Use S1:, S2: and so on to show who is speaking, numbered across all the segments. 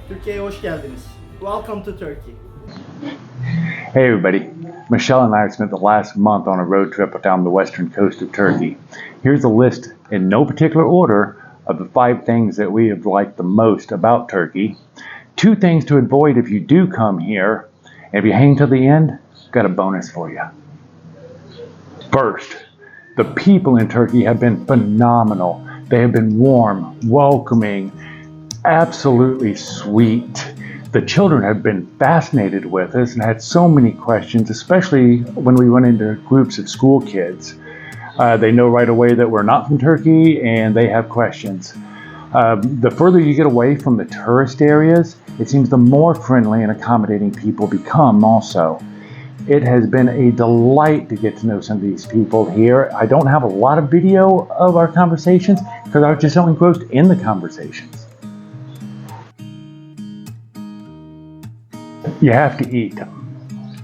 S1: Türkiye'ye hoş geldiniz. Welcome to Turkey.
S2: Hey everybody, Michelle and I spent the last month on a road trip down the western coast of Turkey. Here's a list in no particular order of the 5 things that we have liked the most about Turkey, 2 things to avoid if you do come here, and if you hang till the end, got a bonus for you. First, the people in Turkey have been phenomenal. They have been warm, welcoming, absolutely sweet. The children have been fascinated with us and had so many questions, especially when we went into groups of school kids. They know right away that we're not from Turkey and they have questions. The further you get away from the tourist areas, it seems the more friendly and accommodating people become also. It has been a delight to get to know some of these people here. I don't have a lot of video of our conversations because I was just so engrossed in the conversations. You have to eat.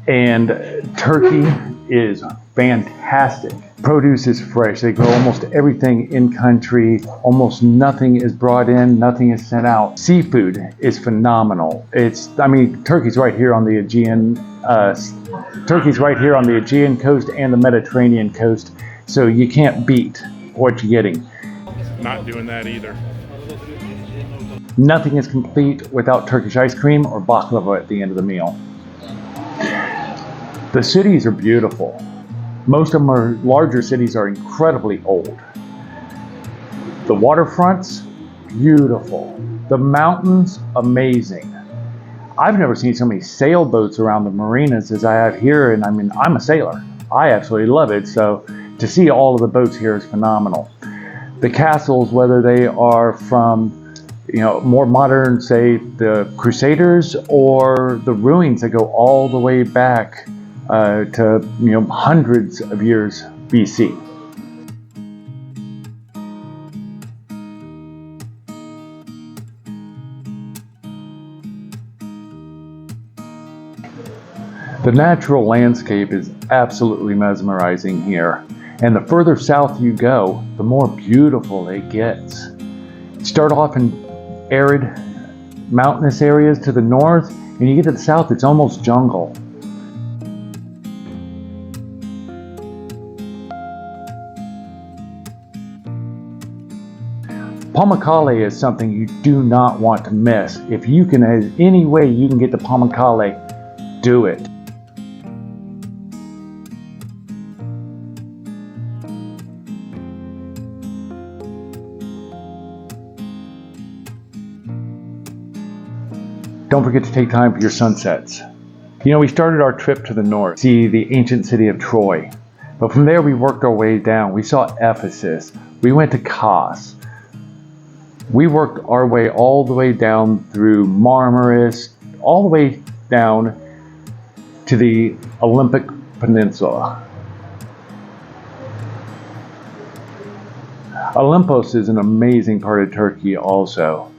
S2: And Turkey is fantastic. Produce is fresh. They grow almost everything in country. Almost nothing is brought in, nothing is sent out. Seafood is phenomenal. Turkey's right here on the Aegean. Turkey's right here on the Aegean coast and the Mediterranean coast, so you can't beat what you're getting.
S3: Not doing that either.
S2: Nothing is complete without Turkish ice cream or baklava at the end of the meal. The cities are beautiful. Most of them are larger cities are incredibly old. The waterfronts, beautiful. The mountains, amazing. I've never seen so many sailboats around the marinas as I have here, and I'm a sailor. I absolutely love it, so to see all of the boats here is phenomenal. The castles, whether they are from more modern, say the Crusaders, or the ruins that go all the way back to hundreds of years BC. The natural landscape is absolutely mesmerizing here, and the further south you go, the more beautiful it gets. Start off in arid, mountainous areas to the north, and you get to the south, it's almost jungle. Pamukkale is something you do not want to miss. If you can, any way you can get to Pamukkale, do it. Don't forget to take time for your sunsets. We started our trip to the north, see the ancient city of Troy. But from there we worked our way down. We saw Ephesus. We went to Kos. We worked our way all the way down through Marmaris, all the way down to the Olympic Peninsula. Olympos is an amazing part of Turkey also.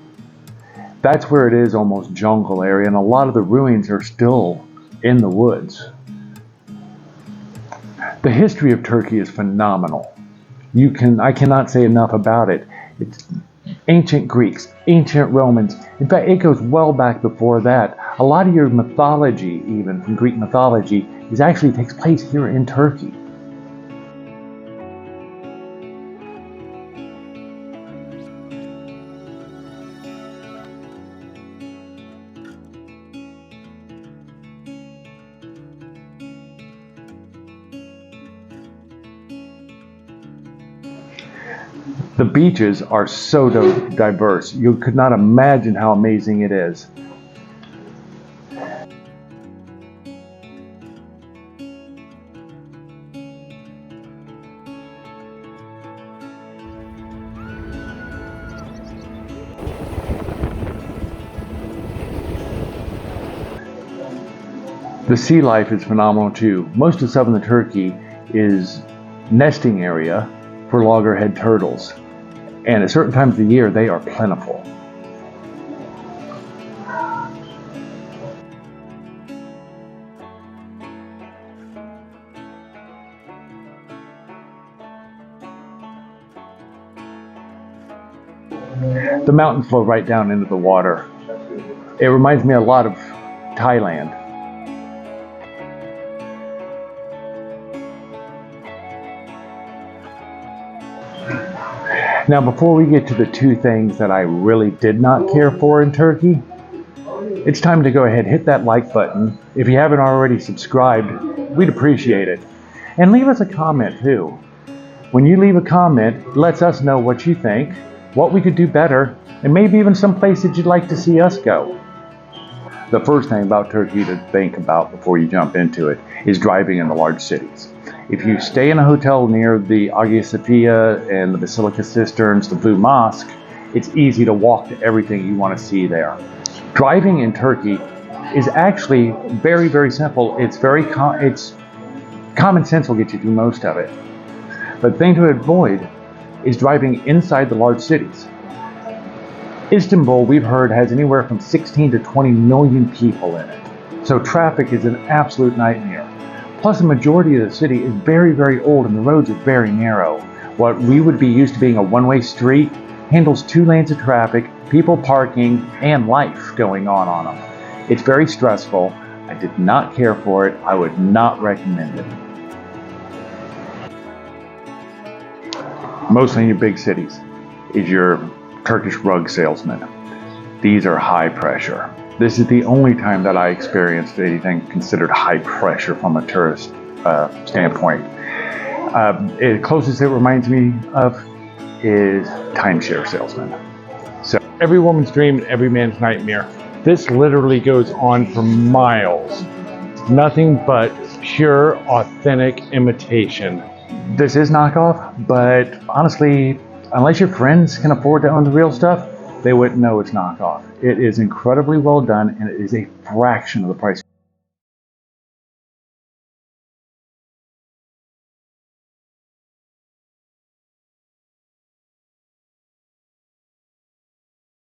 S2: That's where it is almost jungle area, and a lot of the ruins are still in the woods. The history of Turkey is phenomenal. I cannot say enough about it. It's ancient Greeks, ancient Romans. In fact, it goes well back before that. A lot of your mythology, even from Greek mythology, actually takes place here in Turkey. The beaches are so diverse. You could not imagine how amazing it is. The sea life is phenomenal too. Most of southern Turkey is nesting area for loggerhead turtles, and at certain times of the year they are plentiful. The mountains flow right down into the water. It reminds me a lot of Thailand. Now, before we get to the two things that I really did not care for in Turkey, it's time to go ahead and hit that like button. If you haven't already subscribed, we'd appreciate it. And leave us a comment too. When you leave a comment, it lets us know what you think, what we could do better, and maybe even some places you'd like to see us go. The first thing about Turkey to think about before you jump into it is driving in the large cities. If you stay in a hotel near the Hagia Sophia and the Basilica Cisterns, the Blue Mosque, it's easy to walk to everything you want to see there. Driving in Turkey is actually very, very simple. It's common sense will get you through most of it. But the thing to avoid is driving inside the large cities. Istanbul, we've heard, has anywhere from 16 to 20 million people in it. So traffic is an absolute nightmare. Plus, the majority of the city is very, very old and the roads are very narrow. What we would be used to being a one-way street handles 2 lanes of traffic, people parking, and life going on them. It's very stressful. I did not care for it. I would not recommend it. Mostly in your big cities is your Turkish rug salesman. These are high pressure. This is the only time that I experienced anything considered high pressure from a tourist standpoint. The closest it reminds me of is timeshare salesman. So every woman's dream and every man's nightmare. This literally goes on for miles. Nothing but pure, authentic imitation. This is knockoff, but honestly, unless your friends can afford to own the real stuff, they wouldn't know it's knockoff. It is incredibly well done, and it is a fraction of the price.